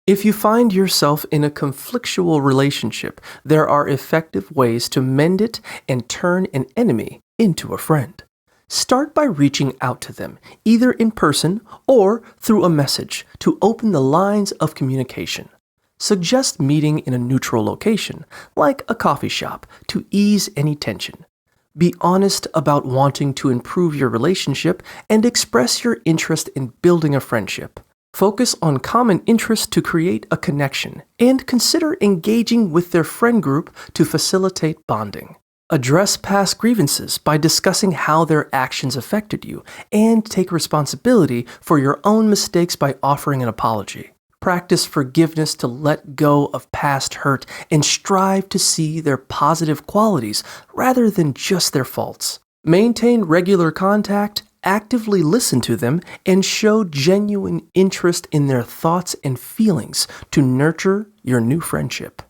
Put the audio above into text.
If you find yourself in a conflictual relationship, there are effective ways to mend it and turn an enemy into a friend. Start by reaching out to them, either in person or through a message, to open the lines of communication. Suggest meeting in a neutral location, like a coffee shop, to ease any tension. Be honest about wanting to improve your relationship and express your interest in building a friendship. Focus on common interests to create a connection, and consider engaging with their friend group to facilitate bonding. Address past grievances by discussing how their actions affected you, and take responsibility for your own mistakes by offering an apology. Practice forgiveness to let go of past hurt and strive to see their positive qualities rather than just their faults. Maintain regular contact, actively listen to them, and show genuine interest in their thoughts and feelings to nurture your new friendship.